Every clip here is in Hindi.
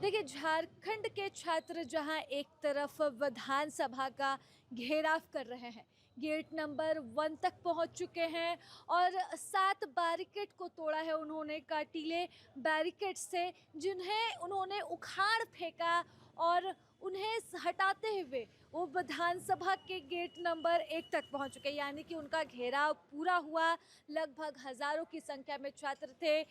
देखिए, झारखंड के छात्र जहां एक तरफ विधानसभा का घेराव कर रहे हैं, गेट नंबर 1 तक पहुंच चुके हैं और 7 बैरिकेड को तोड़ा है उन्होंने, काटीले बैरिकेड से, जिन्हें उन्होंने उखाड़ फेंका और उन्हें हटाते हुए वो विधानसभा के गेट नंबर 1 तक पहुंच चुके हैं। यानी कि उनका घेराव पूरा हुआ। लगभग हज़ारों की संख्या में छात्र थे।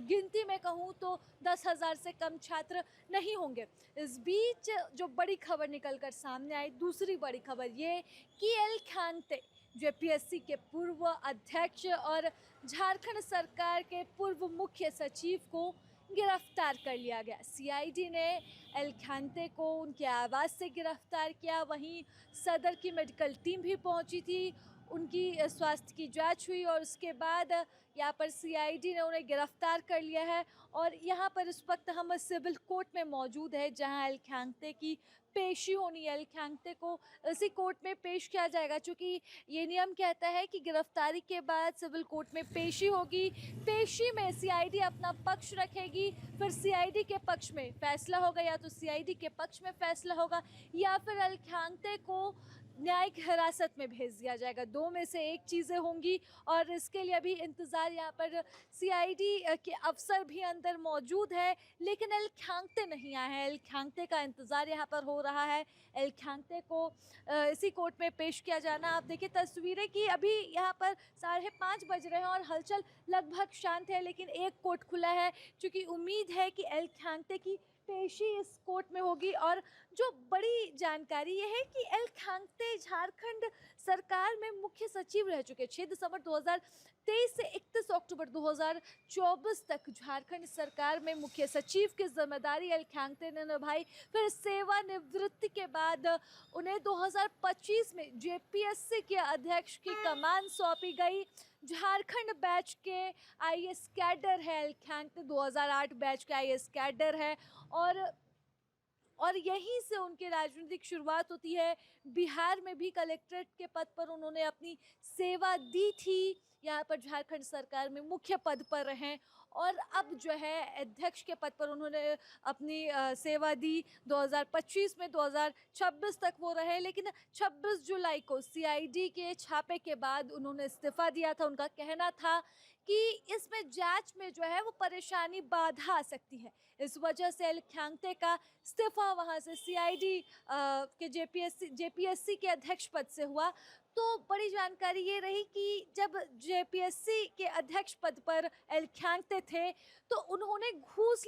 गिनती में कहूँ तो 10,000 से कम छात्र नहीं होंगे। इस बीच जो बड़ी खबर निकल कर सामने आई, दूसरी बड़ी खबर ये कि एल खांगते, जेपीएससी के पूर्व अध्यक्ष और झारखंड सरकार के पूर्व मुख्य सचिव को गिरफ्तार कर लिया गया। सीआईडी ने एल खांगते को उनके आवास से गिरफ्तार किया। वहीं सदर की मेडिकल टीम भी पहुंची थी, उनकी स्वास्थ्य की जांच हुई और उसके बाद यहाँ पर सीआईडी ने उन्हें गिरफ्तार कर लिया है। और यहाँ पर इस वक्त हम सिविल कोर्ट में मौजूद है, जहाँ एल खांगते की पेशी होनी है। एल खांगते को इसी कोर्ट में पेश किया जाएगा, क्योंकि ये नियम कहता है कि गिरफ्तारी के बाद सिविल कोर्ट में पेशी होगी। पेशी में सीआईडी अपना पक्ष रखेगी, फिर सीआईडी के पक्ष में फैसला होगा, या तो सीआईडी के पक्ष में फैसला होगा या फिर एल खांगते को न्यायिक हिरासत में भेज दिया जाएगा। दो में से एक चीज़ें होंगी और इसके लिए अभी इंतज़ार, यहाँ पर सीआईडी के अफसर भी अंदर मौजूद है, लेकिन एल खांगते नहीं आए हैं। एल खांगते का इंतज़ार यहाँ पर हो रहा है। एल खांगते को इसी कोर्ट में पेश किया जाना। आप देखिए तस्वीरें कि अभी यहाँ पर 5:30 बज रहे हैं और हलचल लगभग शांत है, लेकिन एक कोर्ट खुला है, क्योंकि उम्मीद है कि एल खांगते की पेशी इस कोर्ट में होगी। और जो बड़ी जानकारी ये है कि एल खांगते झारखंड सरकार में मुख्य सचिव रह चुके। 6 दिसंबर 2023 से 31 अक्टूबर 2024 तक झारखंड सरकार में मुख्य सचिव की जिम्मेदारी एल खांगते ने निभाई। फिर सेवानिवृत्ति के बाद उन्हें 2025 में जेपीएससी के अध्यक्ष की कमान सौंपी गई। झारखंड बैच के आईएएस कैडर है एल खांगते, 2008 बैच के आईएएस कैडर है और यहीं से उनकी राजनीतिक शुरुआत होती है। बिहार में भी कलेक्ट्रेट के पद पर उन्होंने अपनी सेवा दी थी। यहाँ पर झारखंड सरकार में मुख्य पद पर रहे और अब जो है अध्यक्ष के पद पर उन्होंने अपनी सेवा दी। 2025 में 2026 तक वो रहे, लेकिन 26 जुलाई को सीआईडी के छापे के बाद उन्होंने इस्तीफा दिया था। उनका कहना था कि इसमें जांच में जो है वो परेशानी, बाधा आ सकती है। इस वजह से एल खांगते का इस्तीफा वहाँ से सीआईडी के जेपीएससी के अध्यक्ष पद से हुआ। तो बड़ी जानकारी ये रही कि जब जेपीएससी के अध्यक्ष पद पर एल खांगते थे तो उन्होंने घूस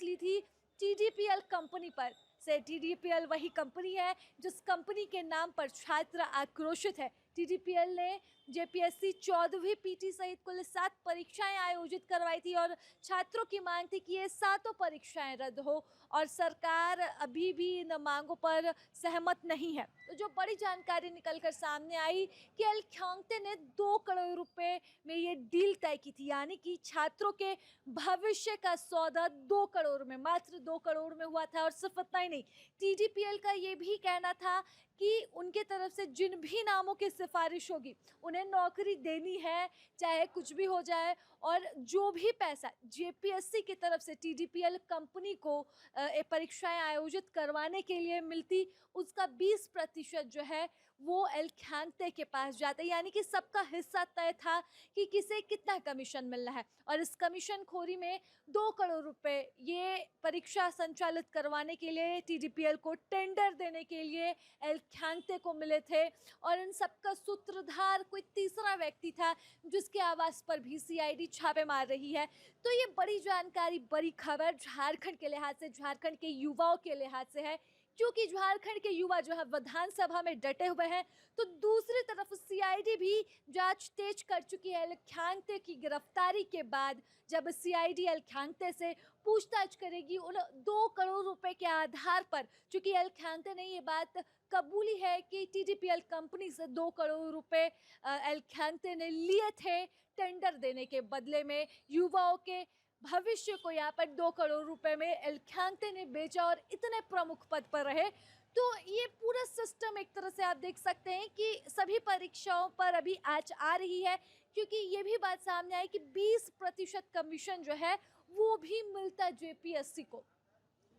ली थी टीडीपीएल कंपनी पर से। टीडीपीएल वही कंपनी है जिस कंपनी के नाम पर छात्र आक्रोशित है। टीडीपीएल ने जेपीएससी 14वीं पीटी सहित कुल 7 परीक्षाएं आयोजित करवाई थी और छात्रों की मांग थी कि ये सातों परीक्षाएं रद्द हो, और सरकार अभी भी इन मांगों पर सहमत नहीं है। तो जो बड़ी जानकारी निकल कर सामने आई कि एल खांगते ने 2 करोड़ रुपए में ये डील तय की थी, यानी कि छात्रों के भविष्य का सौदा 2 करोड़ में, मात्र 2 करोड़ में हुआ था। और सिर्फ इतना ही नहीं, टीडीपीएल का ये भी कहना था कि उनके तरफ से जिन भी नामों की सिफारिश होगी उन्हें नौकरी देनी है, चाहे कुछ भी हो जाए। और जो भी पैसा जेपीएससी की तरफ से टीडीपीएल कंपनी को परीक्षाएं आयोजित करवाने के लिए मिलती, उसका 20% जो है वो एल खांगते के पास जाता है। यानी कि सबका हिस्सा तय था कि किसे कितना कमीशन मिलना है। और इस कमीशन खोरी में 2 करोड़ रुपए ये परीक्षा संचालित करवाने के लिए, टीडीपीएल को टेंडर देने के लिए एल खांगते को मिले थे। और इन सबका सूत्रधार कोई तीसरा व्यक्ति था, जिसके आवास पर भी सीआईडी छापे मार रही है। तो ये बड़ी जानकारी, बड़ी खबर झारखंड के लिहाज से, झारखंड के युवाओं के लिहाज से है, क्योंकि झारखंड के युवा जो है विधानसभा में डटे हुए हैं। तो दूसरी तरफ सीआईडी भी जांच तेज कर चुकी है। एल खांगते की गिरफ्तारी के बाद जब सीआईडी एल खांगते से पूछताछ करेगी उन 2 करोड़ रुपए के आधार पर, चूंकि एल खांगते ने ये बात कबूली है कि टीडीपीएल कंपनी से 2 करोड़ रुपए एल खांगते ने लिए थे टेंडर देने के बदले में। युवाओं के भविष्य को यहाँ पर 2 करोड़ रुपए में एल खांगते ने बेचा और इतने प्रमुख पद पर रहे। तो ये पूरा सिस्टम एक तरह से आप देख सकते हैं कि सभी परीक्षाओं पर अभी आँच आ रही है, क्योंकि ये भी बात सामने आई कि 20% कमीशन जो है वो भी मिलता है जेपीएससी को।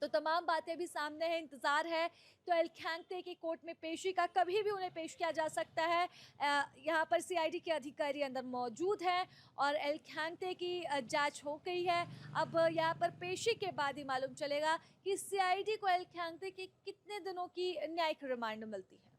तो तमाम बातें अभी सामने हैं, इंतज़ार है तो एल ख्यांगते की कोर्ट में पेशी का, कभी भी उन्हें पेश किया जा सकता है। यहाँ पर सीआईडी के अधिकारी अंदर मौजूद हैं और एल ख्यांगते की जांच हो गई है। अब यहाँ पर पेशी के बाद ही मालूम चलेगा कि सीआईडी को एल ख्यांगते की कितने दिनों की न्यायिक रिमांड मिलती है।